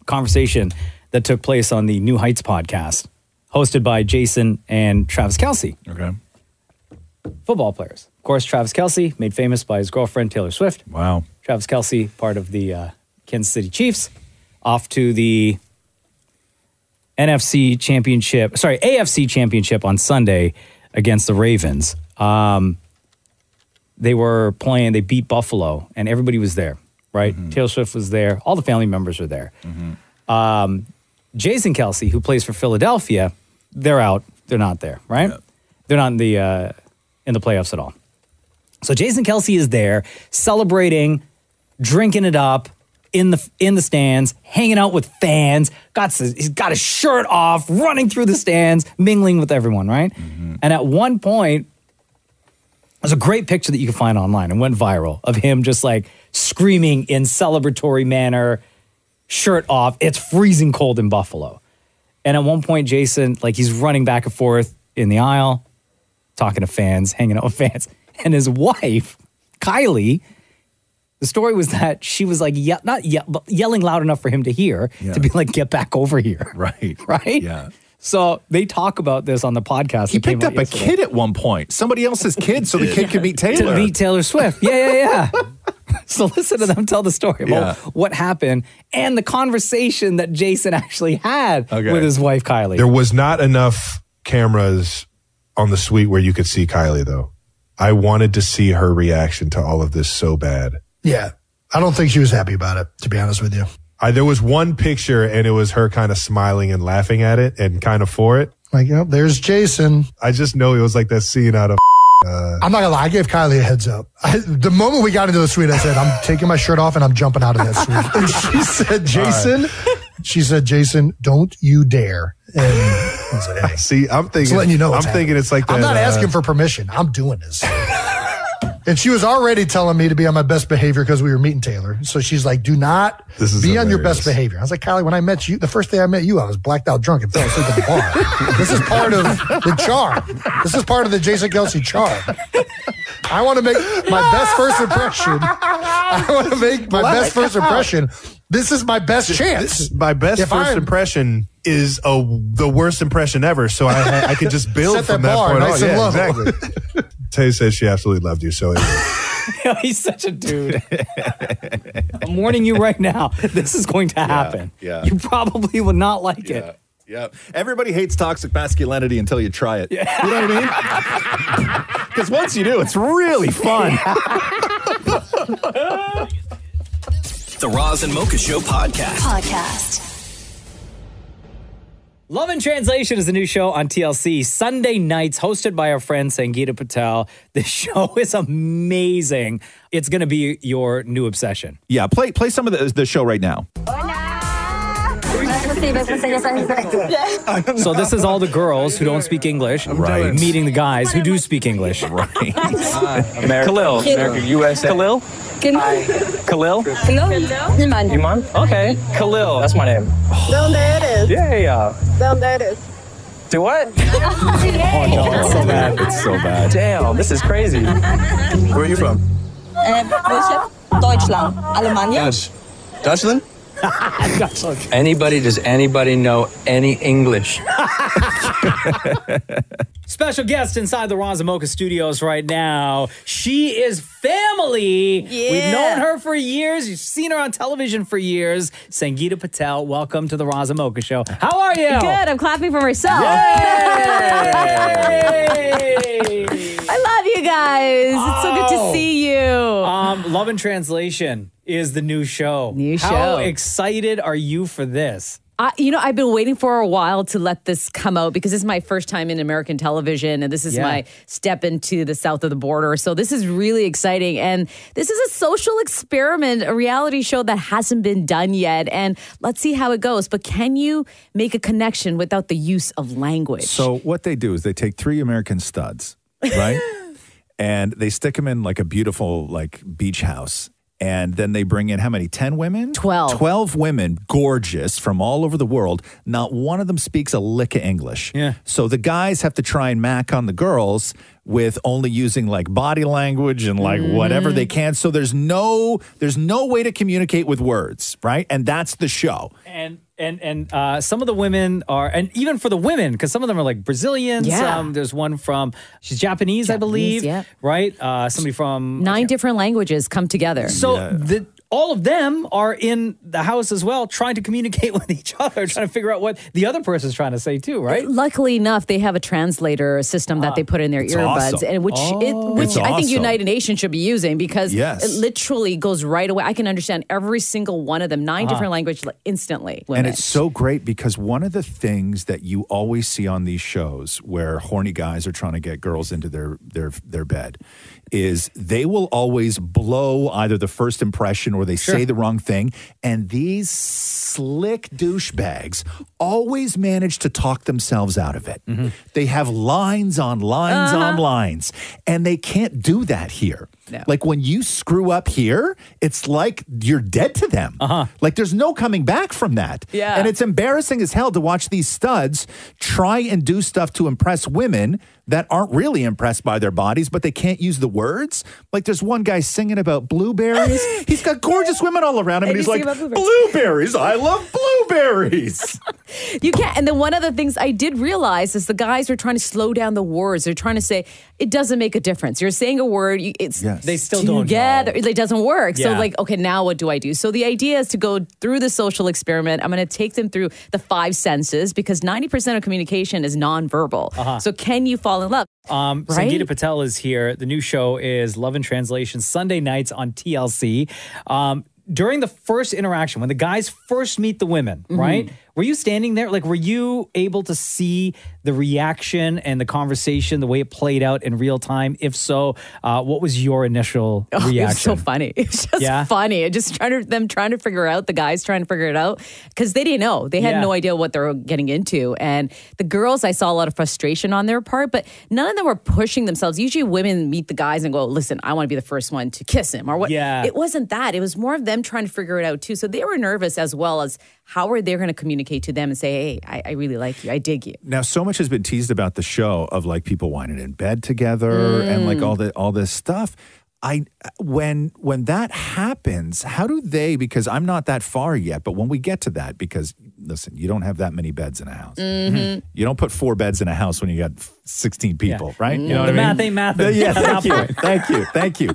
conversation that took place on the New Heights podcast, hosted by Jason and Travis Kelce. Okay. Football players. Of course, Travis Kelce, made famous by his girlfriend, Taylor Swift. Wow. Travis Kelce, part of the Kansas City Chiefs, off to the AFC Championship on Sunday against the Ravens. They were playing, they beat Buffalo, and everybody was there, right? Mm-hmm. Taylor Swift was there. All the family members were there. Mm-hmm. Jason Kelce, who plays for Philadelphia, they're out. They're not there, right? Yep. They're not in in the playoffs at all. So Jason Kelce is there celebrating, drinking it up in the stands, hanging out with fans. He's got his shirt off, running through the stands, mingling with everyone, right? Mm-hmm. And at one point, there's a great picture that you can find online and went viral of him just like screaming in celebratory manner, shirt off. It's freezing cold in Buffalo. And at one point, Jason, like he's running back and forth in the aisle, talking to fans, hanging out with fans. And his wife, Kylie, the story was that she was like, but yelling loud enough for him to hear, to be like, get back over here. Right. Right? Yeah. So they talk about this on the podcast. He picked up a kid at one point, somebody else's kid, so the kid could meet Taylor. To meet Taylor Swift. Yeah. So listen to them tell the story about what happened and the conversation that Jason actually had with his wife, Kylie. There was not enough cameras on the suite where you could see Kylie, though. I wanted to see her reaction to all of this so bad. Yeah. I don't think she was happy about it, to be honest with you. There was one picture, and it was her kind of smiling and laughing at it and kind of for it. Like, yep, there's Jason. I just know it was like that scene out of... I'm not gonna lie, I gave Kylie a heads up. The moment we got into the suite, I said, I'm taking my shirt off and I'm jumping out of that suite. And she said, Jason, don't you dare. And I was like, hey. See, I'm thinking... Just letting you know I'm thinking it's like that... I'm not asking for permission. I'm doing this. And she was already telling me to be on my best behavior because we were meeting Taylor. So she's like, do not be on your best behavior. I was like, Kylie, when I met you, the first day I met you, I was blacked out drunk and fell asleep at the bar. This is part of the charm. This is part of the Jason Kelce charm. I want to make my best first impression. This is my best chance. My best first impression is the worst impression ever. So I could just build from that point on. Yeah, exactly. Tay says she absolutely loved you. So he's such a dude. I'm warning you right now. This is going to happen. Yeah. You probably will not like it. Yeah. Everybody hates toxic masculinity until you try it. Yeah. You know what I mean? Because once you do, it's really fun. The Roz and Mocha Show podcast. Love in Translation is a new show on TLC Sunday nights, hosted by our friend Sangita Patel. The show is amazing. It's going to be your new obsession. Yeah, play some of the show right now. So this is all the girls who don't speak English, right? Meeting the guys who do speak English, right? Khalil, America, USA. Khalil? Khalil? Iman? Okay. Khalil, that's my name. Donde eres? Yeah. Donde eres? Do what? Oh no, it's so bad. It's so bad. Damn, this is crazy. Where are you from? Deutschland. Alemania. Deutschland? Does anybody know any English? Special guest inside the Roz and Mocha studios right now. She is family. Yeah. We've known her for years. You've seen her on television for years. Sangita Patel, welcome to the Roz and Mocha show. How are you? Good. I'm clapping for myself. I love you guys. It's so good to see you. Love in Translation is the new show. How excited are you for this? I've been waiting for a while to let this come out because this is my first time in American television and this is my step into the south of the border. So this is really exciting. And this is a social experiment, a reality show that hasn't been done yet. And let's see how it goes. But can you make a connection without the use of language? So what they do is they take 3 American studs, right? And they stick them in like a beautiful like beach house. And then they bring in how many? 10 women? 12. 12 women, gorgeous, from all over the world. Not one of them speaks a lick of English. Yeah. So the guys have to try and mac on the girls with only using like body language and like whatever they can. So there's no way to communicate with words, right? And that's the show. And some of the women are, and even for the women, because some of them are like Brazilians. Yeah. There's one from, she's Japanese, I believe. Yeah. Right? Somebody from 9 different languages come together. So all of them are in the house as well, trying to communicate with each other, trying to figure out what the other person's trying to say too, right? Luckily enough, they have a translator system that they put in their earbuds, awesome. and which It's I think awesome. United Nations should be using because Yes. it literally goes right away. I can understand every single one of them, 9 different languages instantly. And it's so great because one of the things that you always see on these shows where horny guys are trying to get girls into their bed is they will always blow either the first impression or they say the wrong thing. And these slick douchebags always manage to talk themselves out of it. They have lines on lines on lines, and they can't do that here. No. Like when you screw up here, it's like you're dead to them. Like there's no coming back from that. Yeah. And it's embarrassing as hell to watch these studs try and do stuff to impress women that aren't really impressed by their bodies, but they can't use the words. Like there's one guy singing about blueberries. He's got gorgeous women all around him, and he's like, blueberries, I love blueberries. You can't. And then one of the things I did realize is the guys are trying to slow down the words. They're trying to say it doesn't make a difference. You're saying a word, it's They still don't together. know. It doesn't work. So Yeah. like, okay, now what do I do? So the idea is to go through the social experiment. I'm going to take them through the 5 senses because 90% of communication is nonverbal. So can you fall in love? Right? Sangita Patel is here. The new show is Love in Translation, Sunday nights on TLC. During the first interaction, when the guys first meet the women, right? Were you standing there? Like, were you able to see the reaction and the conversation, the way it played out in real time? If so, what was your initial reaction? It was so funny. It's just funny. It just trying to figure out, the guys trying to figure it out because they didn't know. They had no idea what they were getting into. And the girls, I saw a lot of frustration on their part, but none of them were pushing themselves. Usually women meet the guys and go, listen, I want to be the first one to kiss him or what. Yeah. It wasn't that. It was more of them trying to figure it out too. So they were nervous as well as how are they going to communicate to them and say, hey, I really like you. I dig you. Now, so much has been teased about the show of like people whining in bed together and like all this stuff. When that happens, how do they, because I'm not that far yet, but when we get to that, because listen, you don't have that many beds in a house. You don't put 4 beds in a house when you got 16 people, right? You know what I mean? Math ain't math. Yeah, thank you.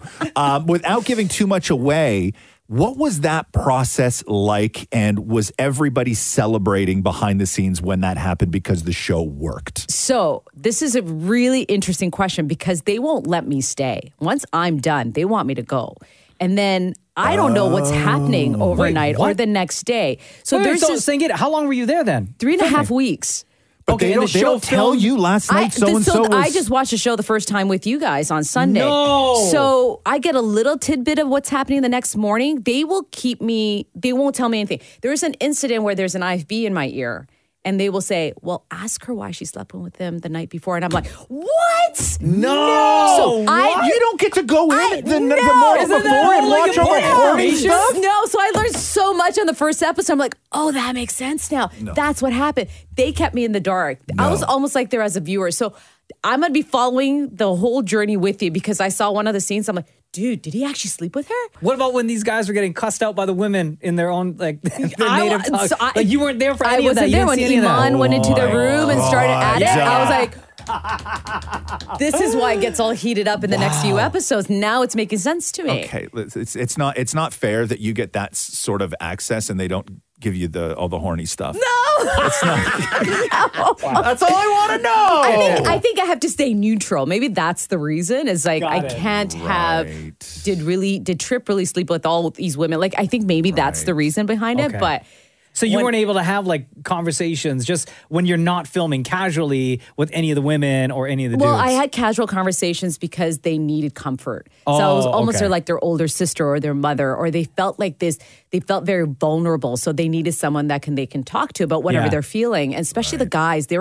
Without giving too much away, what was that process like, and was everybody celebrating behind the scenes when that happened because the show worked? So this is a really interesting question because they won't let me stay. Once I'm done, they want me to go. And then I don't know what's happening overnight or the next day. So Wait, there's so this Sangita, how long were you there then? 3.5 weeks. But they don't tell you last night so-and-so was... I just watched the show the first time with you guys on Sunday. No. So I get a little tidbit of what's happening the next morning. They will keep me, they won't tell me anything. There's an incident where there's an IFB in my ear. And they will say, well, ask her why she slept with him the night before. And I'm like, what? No. So you don't get to go in the morning Isn't before that and like watch all the horny information? stuff? No, so I learned so much on the first episode. I'm like, oh, that makes sense now. No. That's what happened. They kept me in the dark. I was almost like there as a viewer. So I'm going to be following the whole journey with you because I saw one of the scenes. I'm like, dude, did he actually sleep with her? What about when these guys were getting cussed out by the women in their own, like, their native tongue? Like, you weren't there for any of that. I wasn't there when Iman went into their room and started at it. I was like, this is why it gets all heated up in the next few episodes. Now it's making sense to me. Okay, it's not fair that you get that sort of access and they don't give you all the horny stuff. No, it's not. No. That's all I want to know. I think I have to stay neutral. Maybe that's the reason. Is like I can't have. Did Tripp really sleep with all these women? Like I think maybe that's the reason behind it. But. So you weren't able to have like conversations just when you're not filming casually with any of the women or any of the dudes? Well, I had casual conversations because they needed comfort. So I was almost like their older sister or their mother, or they felt like this. They felt very vulnerable, so they needed someone that they can talk to about whatever they're feeling. And especially the guys, they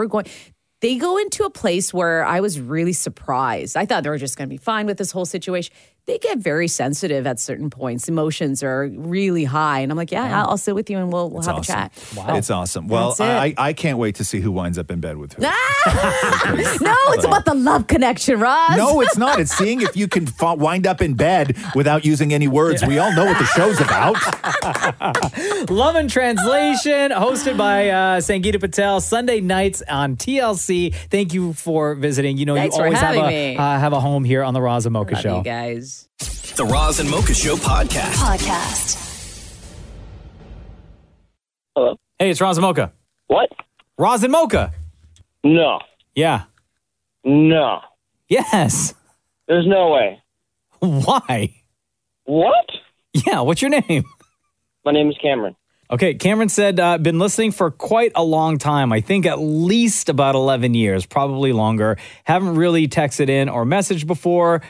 go into a place where I was really surprised. I thought they were just going to be fine with this whole situation. They get very sensitive at certain points. Emotions are really high. And I'm like, I'll sit with you and we'll have a chat. Wow. It's awesome. Well, I can't wait to see who winds up in bed with who. No, it's about the love connection, Roz. No, it's not. It's seeing if you can wind up in bed without using any words. We all know what the show's about. Love in Translation, hosted by Sangita Patel, Sunday nights on TLC. Thank you for visiting. You know, Thanks you always for having me. have a home here on the Roz and Mocha Love Show. you guys. The Roz and Mocha Show podcast. Hello. Hey, it's Roz and Mocha. What? Roz and Mocha. No. Yeah. No. Yes. There's no way. Why? What? Yeah, what's your name? My name is Cameron. Okay, Cameron said, been listening for quite a long time. I think at least about 11 years, probably longer. Haven't really texted in or messaged before.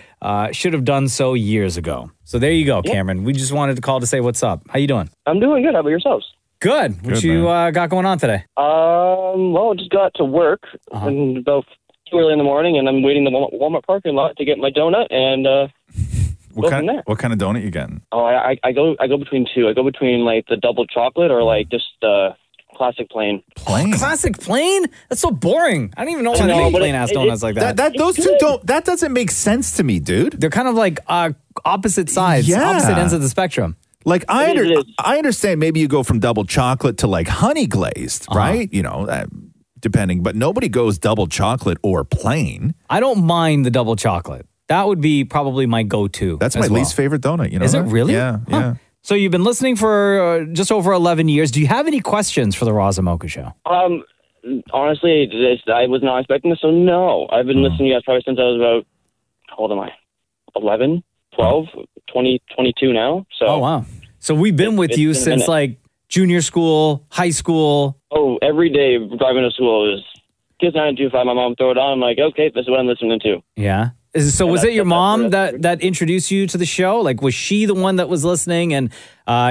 Should have done so years ago. So there you go, Cameron. We just wanted to call to say what's up. How you doing? I'm doing good. How about yourselves? Good. What you got going on today? Well, just got to work and about too early in the morning, and I'm waiting in the Walmart parking lot to get my donut and What kind of donut you getting? Oh, I go between two. I go between like the double chocolate or like just classic plain. Plain? Classic plain? That's so boring. I don't even know how to make plain ass donuts like that. Those two don't. That doesn't make sense to me, dude. They're kind of like opposite sides, opposite ends of the spectrum. Like I understand. Maybe you go from double chocolate to like honey glazed, right? You know, depending. But nobody goes double chocolate or plain. I don't mind the double chocolate. That would be probably my go-to. That's my least favorite donut. You know? Is it really? Yeah, yeah. So you've been listening for just over 11 years. Do you have any questions for the Roz and Mocha Show? Honestly, I was not expecting this, so no. I've been listening to you guys probably since I was about, how old am I? 11, 12, 20, 22 now. So. Oh, wow. So we've been with you since like junior school, high school. Oh, every day driving to school is Kids 925. My mom throw it on. I'm like, okay, this is what I'm listening to. Yeah. So was it your mom that introduced you to the show? Like, was she the one that was listening and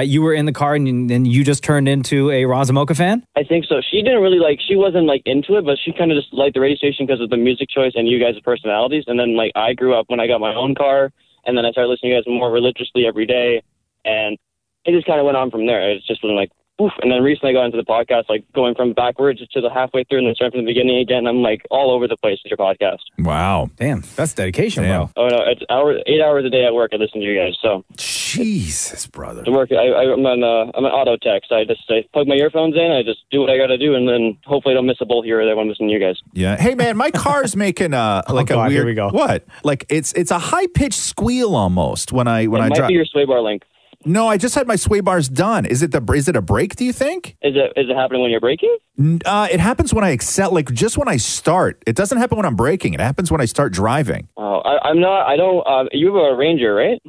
you were in the car and you just turned into a Roz and Mocha fan? I think so. She didn't really she wasn't into it, but she kind of just liked the radio station because of the music choice and you guys' personalities. And then I grew up when I got my own car and then I started listening to you guys more religiously every day. And it just kind of went on from there. It's just been oof. And then recently I got into the podcast, going from backwards to the halfway through and then starting from the beginning again. I'm all over the place with your podcast. Wow. Damn. That's dedication, bro. Oh, no. It's 8 hours a day at work. I listen to you guys. So Jesus, brother. To work, I'm an auto tech. So I plug my earphones in. I just do what I got to do. And then hopefully I don't miss a bolt here or there when I'm listening to you guys. Yeah. Hey, man, my car's making a weird. Here we go. What? It's a high pitched squeal almost when I drive. It might be your sway bar link. No, I just had my sway bars done. Is it a brake, do you think? Is it happening when you're braking? It happens when I just when I start. It doesn't happen when I'm braking. It happens when I start driving. Oh, I'm not. I don't. You have a Ranger, right?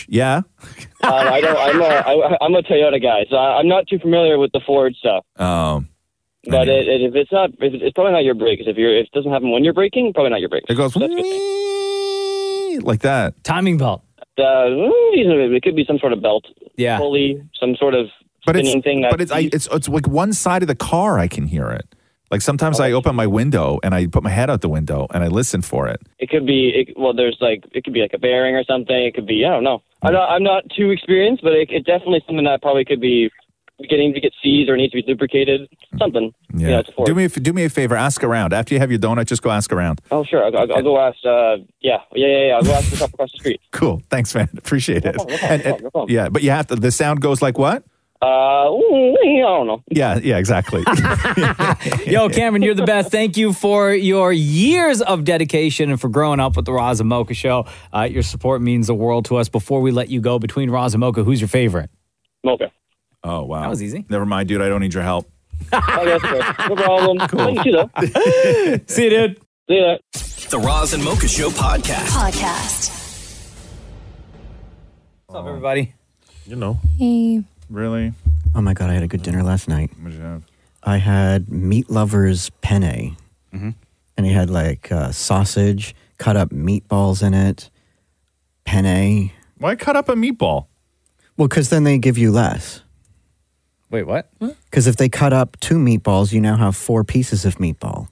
Yeah. I don't. I'm a Toyota guy, so I'm not too familiar with the Ford stuff. But if it's not, it's probably not your brakes. If it doesn't happen when you're braking, probably not your brakes. It goes like that. Timing belt. It could be some sort of belt, pulley, some sort of spinning thing. It's like one side of the car I can hear it. Like sometimes I open my window and I put my head out the window and I listen for it. It could be it could be like a bearing or something. It could be I don't know. I'm not too experienced, but it's definitely something that probably could be getting to get seized or needs to be lubricated. Something. Yeah. Do me a favor. Ask around after you have your donut. Just go ask around. Oh, sure. I'll go ask. I'll go ask the shop across the street. Cool. Thanks, man. Appreciate it. No problem. Yeah, but you have to. The sound goes like what? I don't know. Yeah, exactly. Yo, Cameron, you're the best. Thank you for your years of dedication and for growing up with the Roz and Mocha Show. Your support means the world to us. Before we let you go, between Roz and Mocha, who's your favorite? Mocha. Oh, wow. That was easy. Never mind, dude. I don't need your help. Okay, no problem. Cool. Thank you, though. See you, dude. See you. The Roz and Mocha Show podcast. What's up, everybody? Hey. Really? Oh my God, I had a good dinner last night. What did you have? I had Meat Lover's penne. Mm-hmm. And it had sausage, cut up meatballs in it, penne. Why cut up a meatball? Well, because then they give you less. Wait, what? Because if they cut up 2 meatballs, you now have 4 pieces of meatball.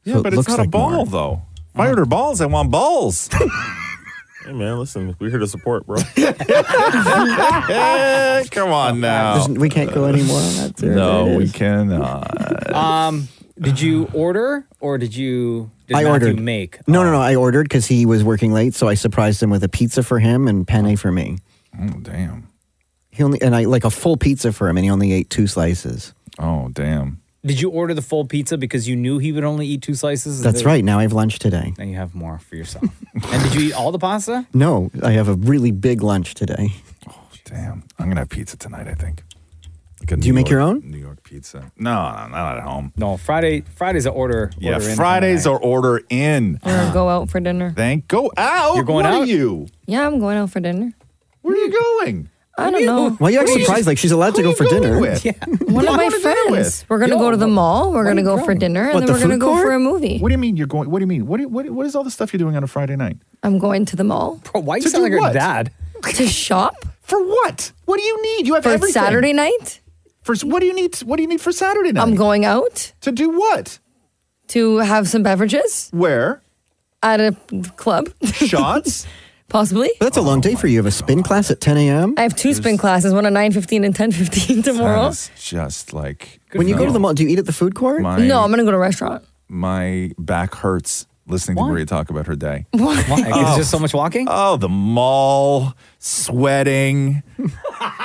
Yeah, So but it it's looks not a like ball, more. though. If I order balls, I want balls. Hey, man, listen, we're here to support, bro. Come on now. We can't go any more on that. There No, it we is. cannot. Did you order or did I Matthew ordered. make? No. I ordered because he was working late, so I surprised him with a pizza for him and penne for me. Oh, damn. I like a full pizza for him, and he only ate 2 slices. Oh, damn. Did you order the full pizza because you knew he would only eat 2 slices? That's right. Now I have lunch today. Now you have more for yourself. And did you eat all the pasta? No, I have a really big lunch today. Oh, damn. I'm going to have pizza tonight, I think. Do you make your own? New York pizza. No, not at home. No, Fridays are order Yeah, in Fridays are order in. Or go out for dinner. Go out? You're going What out? Are you? Yeah, I'm going out for dinner. Where are you going? I don't know. Why are you acting surprised? Like she's allowed to go for dinner. Yeah. One of my friends. We're going to go to the mall. We're going to go for dinner. And then we're going to go for a movie. What do you mean you're going? What do you mean? What is all the stuff you're doing on a Friday night? I'm going to the mall. Bro, why you To sound like do your what? dad? To shop. For what? What do you need? You have For everything. Saturday night. What do you need? What do you need for Saturday night? I'm going out. To do what? To have some beverages. Where? At a club. Shots? Possibly. But that's a long day for you. You have a spin class at 10 a.m. I have two spin classes, one at 9:15 and 10:15 tomorrow. That is just like When you go to the mall, do you eat at the food court? No, I'm going to go to a restaurant. My back hurts listening to Maria talk about her day. Why? Why? It's just so much walking? Oh, the mall, sweating.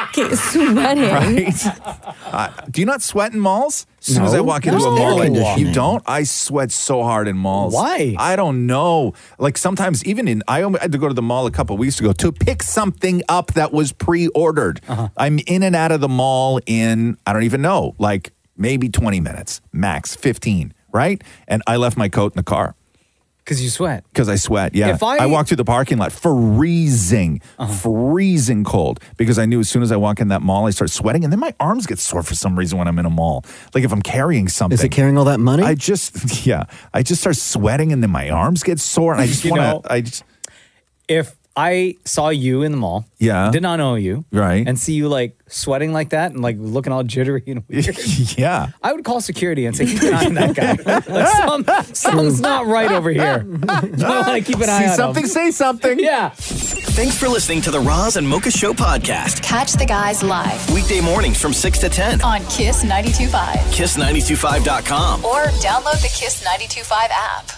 Okay, sweating. Right? Do you not sweat in malls? As soon as I walk into a There's mall, air conditioning. you don't? I sweat so hard in malls. Why? I don't know. Like sometimes even I had to go to the mall a couple of weeks ago to pick something up that was pre-ordered. I'm in and out of the mall in, I don't even know, like maybe 20 minutes, max 15, right? And I left my coat in the car. Because you sweat. Because I sweat, yeah. If I walked through the parking lot freezing cold because I knew as soon as I walk in that mall, I start sweating and then my arms get sore for some reason when I'm in a mall. Like if I'm carrying something. Is it carrying all that money? I just start sweating and then my arms get sore and I just want to, If I saw you in the mall, did not know you, right, and see you like sweating like that and like looking all jittery and weird, yeah, I would call security and say, keep an eye on that guy. Like, something's not right over here. I want to keep an eye on something, him. say something. Yeah. Thanks for listening to the Roz and Mocha Show podcast. Catch the guys live Weekday mornings from 6 to 10 on Kiss 92.5. KISS925.com. Or download the Kiss 92.5 app.